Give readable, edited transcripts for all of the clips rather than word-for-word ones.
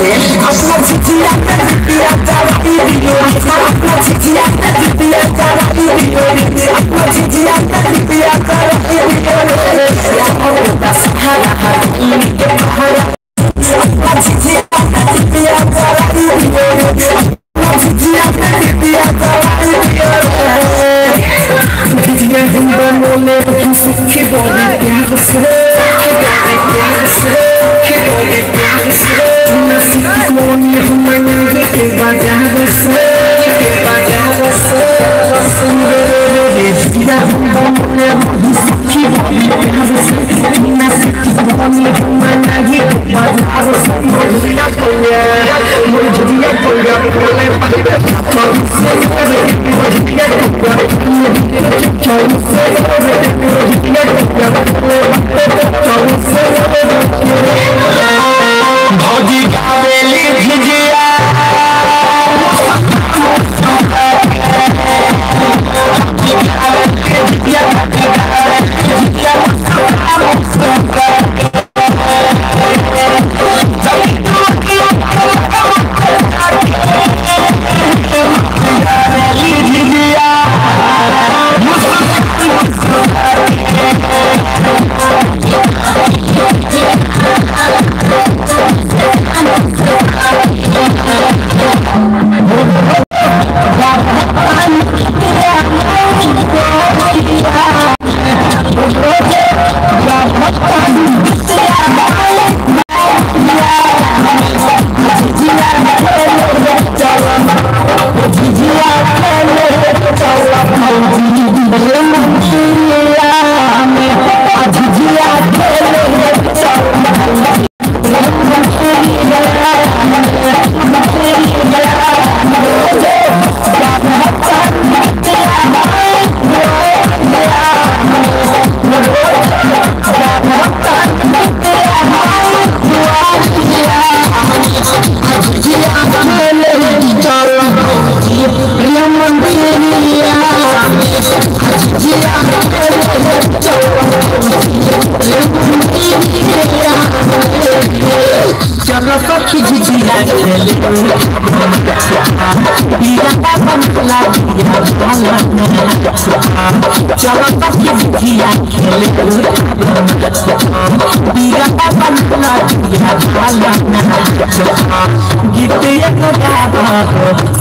अपना चिचिया पिया कराई दियो अपना चिचिया पिया कराई दियो अपना चिचिया पिया कराई दियो या सहारा इनके सहारा अपना चिचिया पिया कराई दियो अपना चिचिया पिया कराई दियो दिया हिंदुओं ने सुखी बोली प्यार से भौजी कावेली झिझिया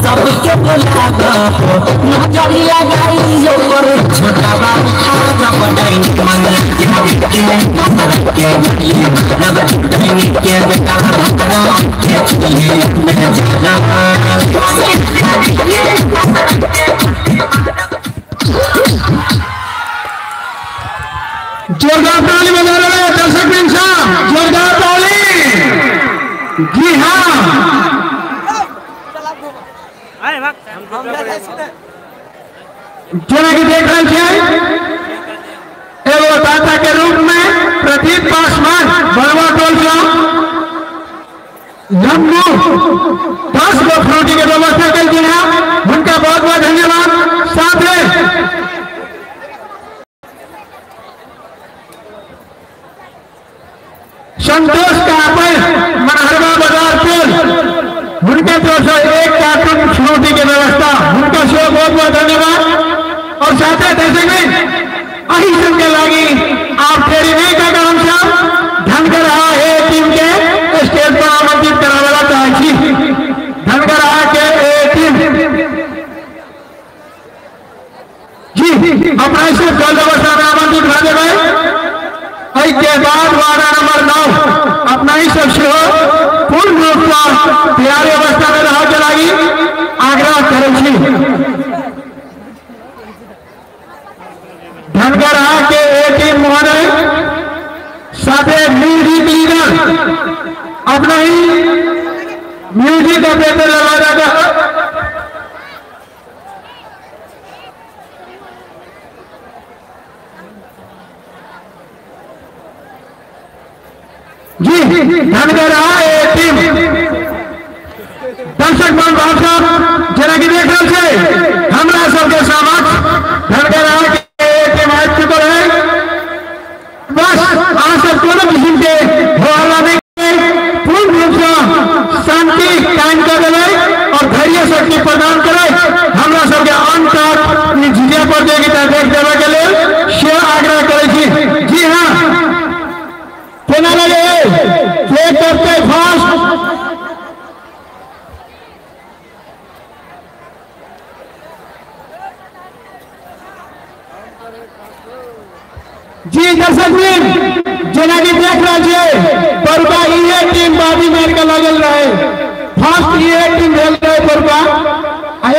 सबके बुलावा नजरी लगाई जो करे छोटा बाबू खाना बनाई मन जोरदार ताली बजा रहे हैं दर्शक साहब, जोरदार ताली। जी हाँ, जोड़ा की देख रहे थे एवं दाता के रूप में प्रदीप पासवान बड़वा टोल का नम्बू 10 गो फ्रूटी की व्यवस्था कर दी है, उनका बहुत बहुत धन्यवाद। साथ में संतोष का मनहरवा बाजार पुल उनके तरफ से 1 कार्टून फ्रूटी की व्यवस्था, उनका शो बहुत बहुत धन्यवाद। और साथ ही दर्शक अही संख्या लगी आप तेरी नहीं का काम साहब ढंग रहा है टीम के स्टेज पर आमंत्रित करावेला चाहिए ढंग रहा के टीम जी अपना इसे जल व्यवस्था में आमंत्रित कर देवे। के बाद वार्ड नंबर 9 अपना ही सबसे पूर्ण रूप से तैयारी अवस्था में रह चलागी आग्रह करे धनगर के टीम महोदय साथे म्यूजिक लीडर अपना ही म्यूजिक ऑपरेटर लगा जाएगा। जी धनगर टीम दर्शक मान भाव साहब जरा की देख रहे थे हमारा सबके समक्ष धनगर के टीम आ चुके हैं। बस आज सब कोनो किस्म के हवाला नहीं पूर्ण रूप से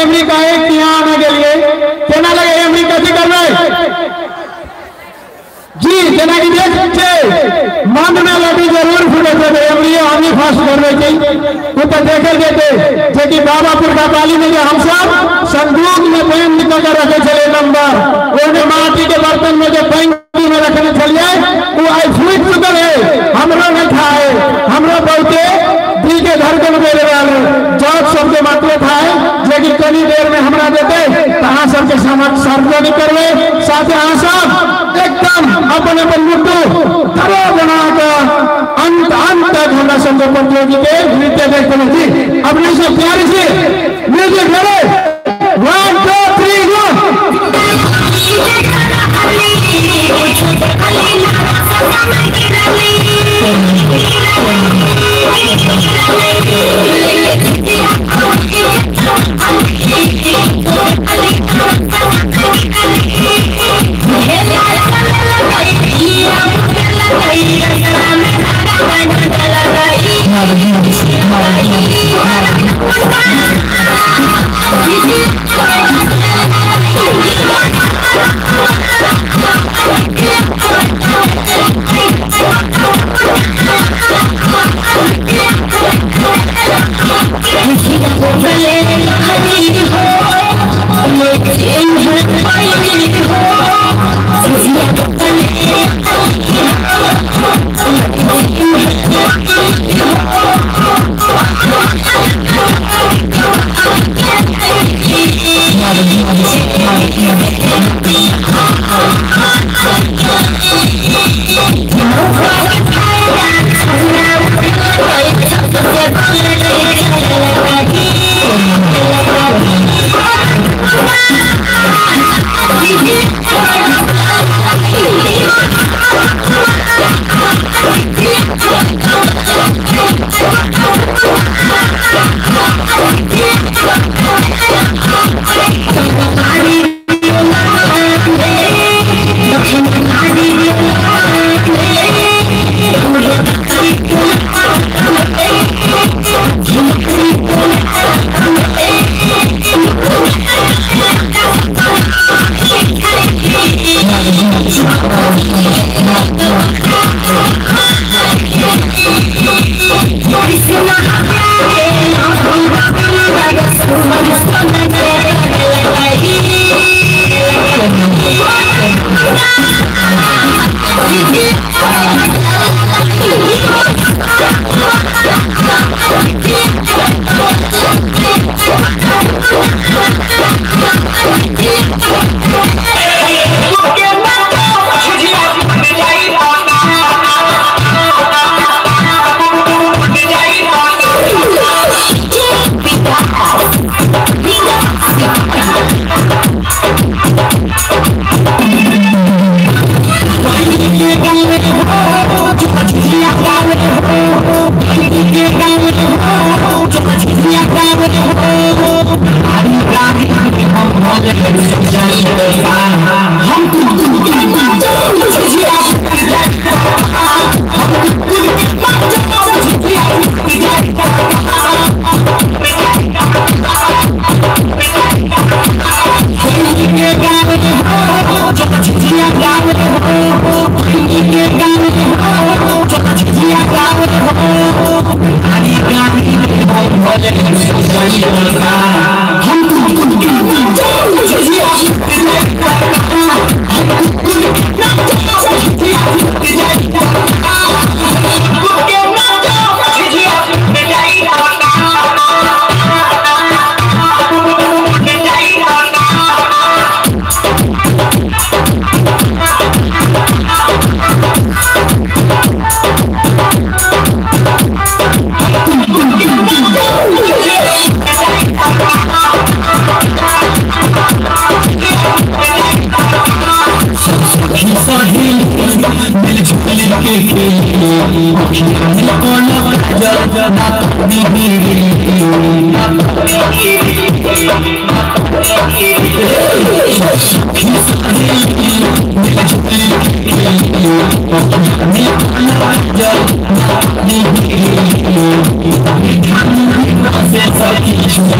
अमेरिका एक यहाँ आने के लिए कहना लगे अमेरिका से कर रहे जी जना की देख सकते मांगने लगी जरूर फुटे थे हमें फास्ट कर रहे थे वो तो देखे देते जो कि बाबापुर का पाली में जो हम सब संदूक में पेन निकल कर रखे चले नंबर वो माटी के बर्तन में जो पैंकी में रखने चलिए वो आई स्वीट शुगर है हमरो न खाए हमरो बहुते दिल के धड़कन मेरे वाले जॉब सबके मात्र खाए जो कि कई देर में हमरा देते कहाँ सबके सार्वजनिक करवे साथ यहाँ सब एकदम अपन अपन मुद्दू करो बनाकर अंत अंत तक हमारा संजय प्रतियोगी के नृत्य देखते हैं जी अपने सब प्यारे से नृत्य करे 1 2 3 गो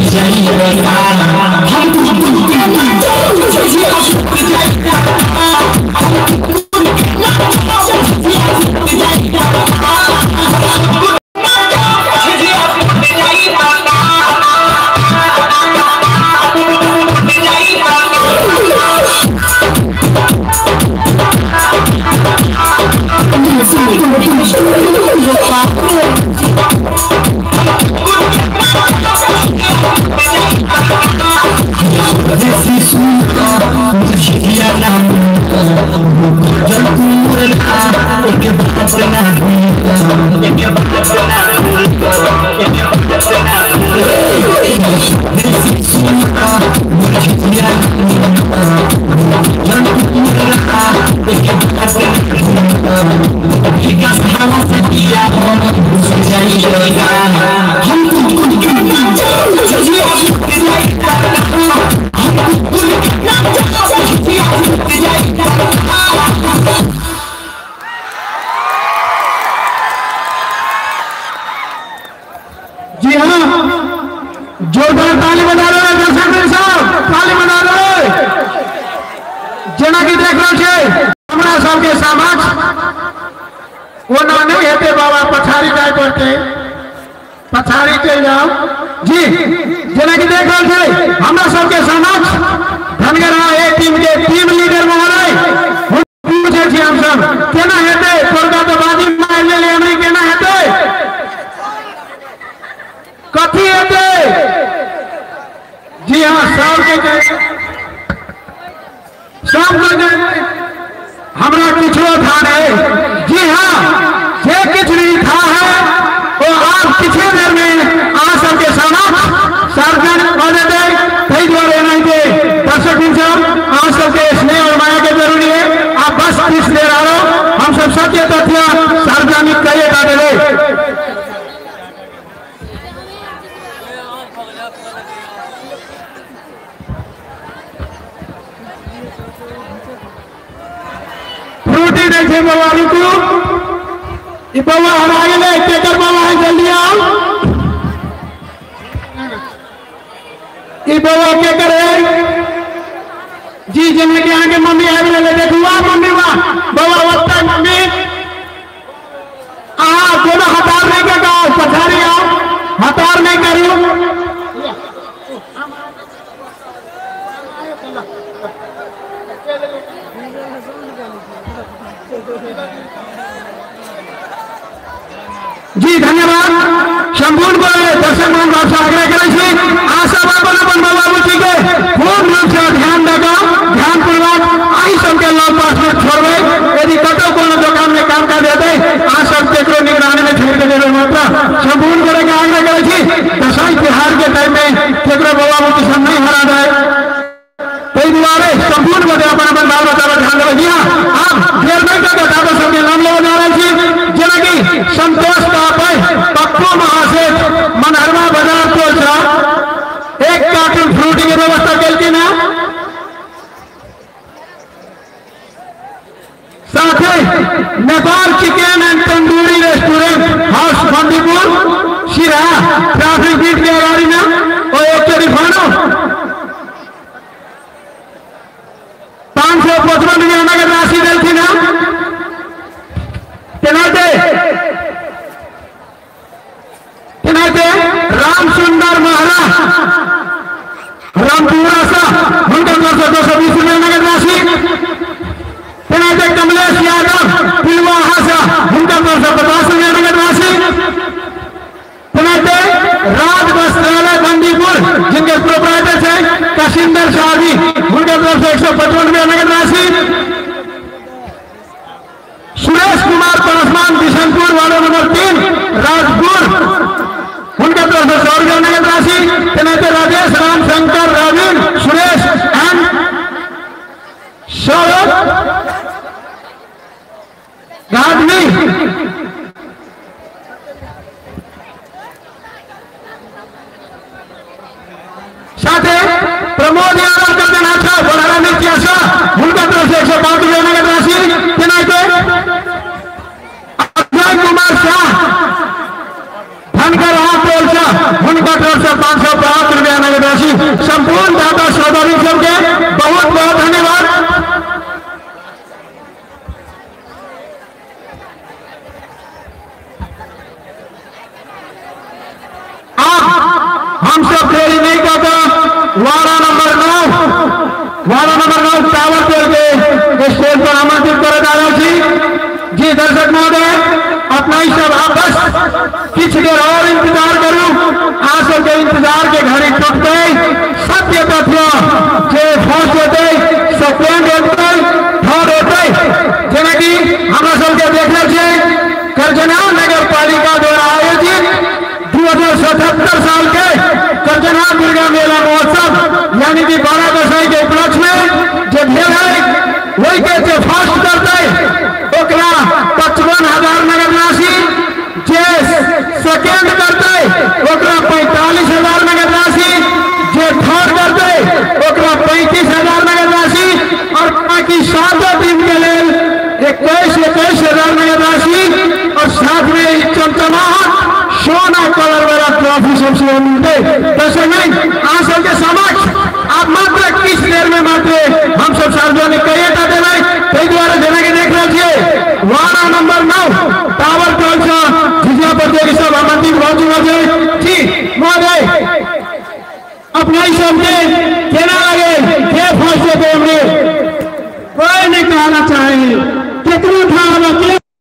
Jai हाँ, जोरदार ताली बजा रहे हैं दर्शक साहब, ताली बजा रहे। जना की देख रहे छे हमरा सबके समक्ष वो ना नहीं हेते बाबा पछाड़ी जाए पड़ते, पछाड़ी चल जाओ जी। जना की देख रहे छे हमरा सबके समक्ष धनगरा ए टीम के टीम लीडर महोदय पूछे छी हम सब केना हेते कोलका तो बाजी मार ले हमनी केना हेते कथी हेते। जी हाँ, सब हमरा किछो था नहीं। जी हाँ, जे किछ नहीं था है वो आप किछे देर में आ सबके समक्ष सार्वजनिक हो जाते। कई द्वारे नहीं थे दर्शक सब आप सबके स्नेह और माया के जरूरी है। आप बस किस दे रहा हो, हम सब सत्य तथ्य सार्वजनिक कहिए का दे। फ्रूटी देखे बाबा रुकू, ये बाबा हम आगे ले केकर बाबा है, जल्दी आओ। ये बाबा के करे जी जिनमें के आगे मम्मी आगे ले देखो वाह मम्मी वाह बाबा वत्ता मम्मी दोनों हतार नहीं का गाओ पछाड़ी आओ, हतार नहीं करियो। जी धन्यवाद। संपूर्ण बोले दर्शक मान बाप से आग्रह करें आशा बाबन बाबू जी के पूर्ण रूप से ध्यान देगा, ध्यान पूर्वक आई सबके लोग पास में छोड़े। यदि कटो को दुकान में काम कर देते आज सब केकरो निगरानी में छोड़ के दे मात्रा संपूर्ण करे के आग्रह करे दशई तिहार के टाइम में केकरो बाबा की सब नहीं हरा जाए। कई दुआरे संपूर्ण को अपन अपन बाल बच्चा पर ध्यान देगा। आप देर नहीं करके दादा सबके नाम ले जा रहे थे जना की संतोष पप्पू महाशेठ मनहरमा बाजार टोलसा एक कार्टून फ्रूटी की व्यवस्था करती ना साथ ही Nepal chicken and tandoori restaurant house Bandipur शिरा ट्रैफिक बीट के गाड़ी में और एक टेलीफोनो 555 रुपया नगद राशि दी थी ना राम सुंदर महाराज रामपुरा सा उनका 220 रुपया नगद राशि। कमलेश यादव पिलवाहा सा उनका 250 रुपया नगद राशि। राज वस्त्रालय बंदीपुर जिनके प्रोपराइटर है कशिंदर शाही उनके तरफ से 155 रुपया नगद राशि। सुरेश कुमार पासवान बिशनपुर वार्ड नंबर 3 राजपुर उनके तरफ से 100 रुपया नगद राशि। राजेश राम शंकर रवीन सुरेश एंड सौरभ गांधी साथ प्रमोद यादव का देना था बढ़ाना नहीं किया उनका तरफ से 105 रुपया नगद राशि। अजय कुमार शाह धनकर टोलसा उनका तरफ से 505 रुपया नगद राशि। संपूर्ण दाता सौदारी सबके बहुत बहुत धन्यवाद। हम सब देरी नहीं करता वार्ड नंबर 9 टावर पेड़ के स्टेज पर आमंत्रित करे जा रहे जी। दर्शक महोदय अपना ही सब आप बस किछ देर और इंतजार करूं। आज सबके इंतजार के घड़ी टूटते सत्य तथ्य जे फर्स्ट होते सेकेंड होते थर्ड होते जना की हम सबके देखने से करजना नगर पालिका द्वारा आयोजित 2077 साल के करजना दुर्गा मेला महोत्सव यानी कि 12 दशई के उपलक्ष्य में जो भेल है वही के फर्स्ट करते 55,000 नगद राशि, जे सेकेंड करते 45,000 नगद राशि, जे थर्ड करते 35,000 नगद राशि और ऑफिसर से मिलते। दर्शक आज सबके समक्ष आप मात्र किस देर में मात्र हम सब सार्वजनिक करिए ताते भाई कई द्वारा जना के देख रहे वार्ड नंबर 9 टावर टोल से जिला प्रतियोगिता सभापति महोदय जी महोदय अपना ही सबके कहना लगे के फैसले पे हमने कोई नहीं कहना चाहे कितना था